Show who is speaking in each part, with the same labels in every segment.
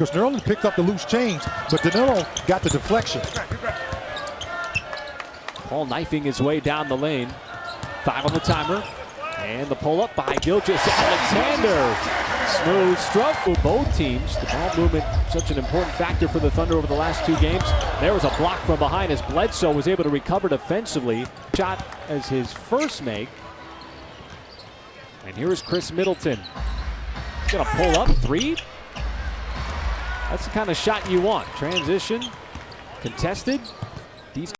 Speaker 1: Because Nerlens picked up the loose change, but Danilo got the deflection.
Speaker 2: Paul knifing his way down the lane. 5 on the timer. And the pull-up by Gilgeous-Alexander. Smooth stroke with both teams. The ball movement, such an important factor for the Thunder over the last 2 games. There was a block from behind as Bledsoe was able to recover defensively. Shot as his first make. And here is Chris Middleton. He's gonna pull up 3. That's the kind of shot you want. Transition, contested. These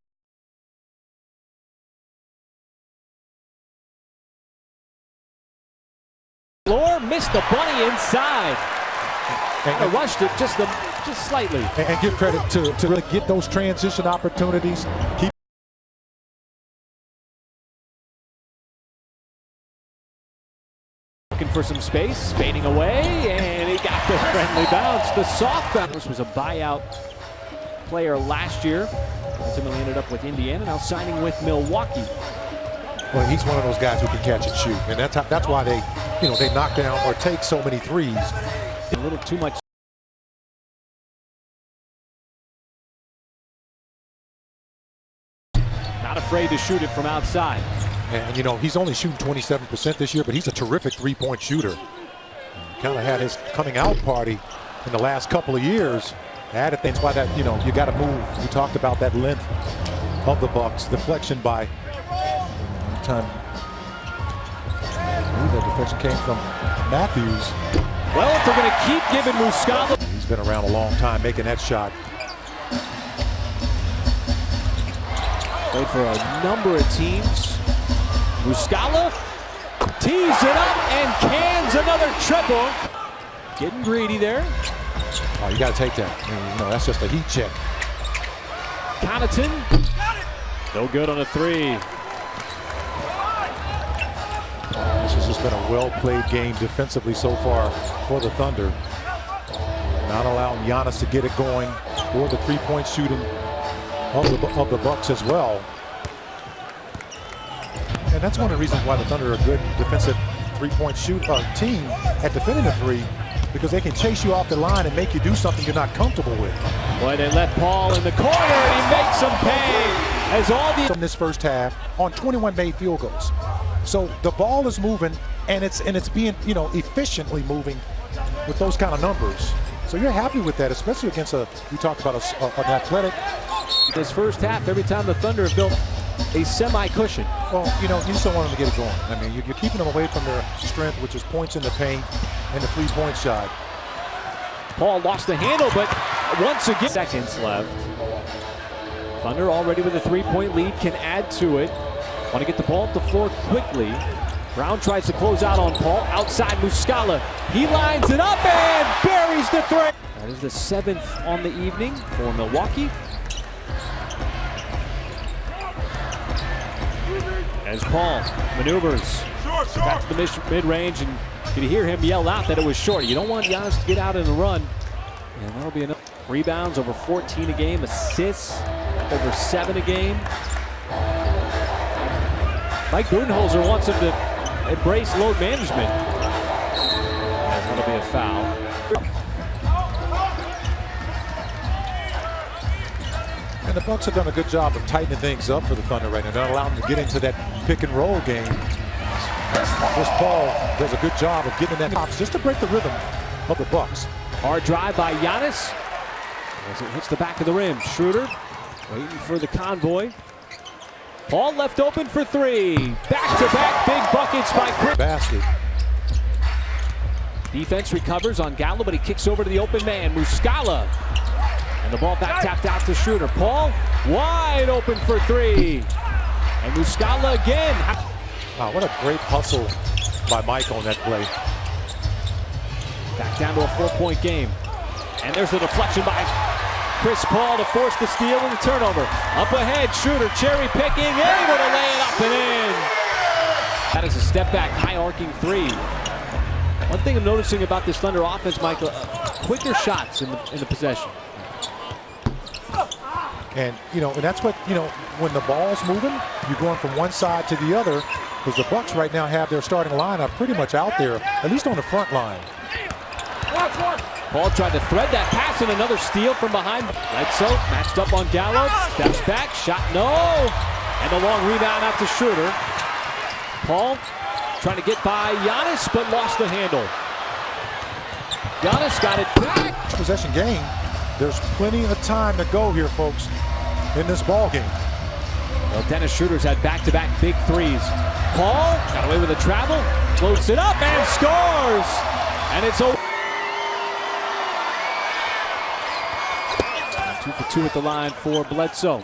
Speaker 2: floor missed the bunny inside. And rushed it just slightly.
Speaker 1: And give credit to really get those transition opportunities. Keep
Speaker 2: looking for some space, fading away, and he got the friendly bounce. The soft bounce was a buyout player last year. Ultimately ended up with Indiana, now signing with Milwaukee.
Speaker 1: Well, he's one of those guys who can catch and shoot, and that's why they knock down or take so many threes.
Speaker 2: A little too much. Not afraid to shoot it from outside.
Speaker 1: And he's only shooting 27% this year, but he's a terrific three-point shooter. Kind of had his coming out party in the last couple of years. Added things by that, you got to move. We talked about that length of the Bucks. Deflection by time. The deflection came from Matthews.
Speaker 2: Well, if they're going to keep giving Muscala.
Speaker 1: He's been around a long time making that shot.
Speaker 2: Played for a number of teams. Muscala tees it up and cans another triple. Getting greedy there.
Speaker 1: Oh, you got to take that. That's just a heat check.
Speaker 2: Connaughton, no good on a 3.
Speaker 1: This has just been a well-played game defensively so far for the Thunder. Not allowing Giannis to get it going, or the three-point shooting of the Bucks as well. And that's one of the reasons why the Thunder are a good defensive three-point team at defending the 3, because they can chase you off the line and make you do something you're not comfortable with.
Speaker 2: Boy, they let Paul in the corner and he makes some pay as all the
Speaker 1: from this first half on 21 made field goals. So the ball is moving and it's being efficiently moving with those kind of numbers. So you're happy with that, especially against we talked about an athletic.
Speaker 2: This first half, every time the Thunder have built a semi-cushion.
Speaker 1: Well, you just don't want them to get it going. I mean, you're keeping them away from their strength, which is points in the paint and the three-point shot.
Speaker 2: Paul lost the handle, but once again, seconds left. Thunder already with a 3-point lead, can add to it. Want to get the ball up the floor quickly. Brown tries to close out on Paul. Outside Muscala. He lines it up and buries the 3. That is the 7th on the evening for Milwaukee. As Paul maneuvers back to the mid-range, and you can hear him yell out that it was short. You don't want Giannis to get out in the run. And that'll be enough. Rebounds over 14 a game. Assists over 7 a game. Mike Budenholzer wants him to embrace load management. And that'll be a foul.
Speaker 1: And the Bucks have done a good job of tightening things up for the Thunder right now. Not allowing them to get into that pick and roll game. This Paul does a good job of getting in that box just to break the rhythm of the Bucks.
Speaker 2: Hard drive by Giannis as it hits the back of the rim. Schroeder waiting for the convoy. Paul left open for 3. Back-to-back big buckets by Chris.
Speaker 1: Basket.
Speaker 2: Defense recovers on Gallo, but he kicks over to the open man, Muscala. And the ball back tapped out to Schroeder. Paul wide open for 3. And Muscala again.
Speaker 1: Wow, what a great hustle by Mike on that play.
Speaker 2: Back down to a 4-point game. And there's the deflection by Chris Paul to force the steal and the turnover. Up ahead, Schroeder cherry picking, able to lay it up and in. That is a step back, high arcing 3. One thing I'm noticing about this Thunder offense, Michael, quicker shots in the possession.
Speaker 1: And and that's what when the ball's moving, you're going from one side to the other, because the Bucks right now have their starting lineup pretty much out there, at least on the front line.
Speaker 2: Paul tried to thread that pass and another steal from behind. Bledsoe matched up on Gallo. Steps back, shot no. And a long rebound out to Schroeder. Paul trying to get by Giannis, but lost the handle. Giannis got it back.
Speaker 1: Possession game. There's plenty of time to go here, folks, in this ball game.
Speaker 2: Well, Dennis Schroeder's had back-to-back big threes. Paul got away with a travel, floats it up and scores. And it's over. 2 for 2 at the line for Bledsoe.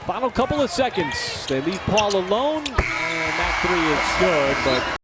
Speaker 2: Final couple of seconds. They leave Paul alone, and that three is good, but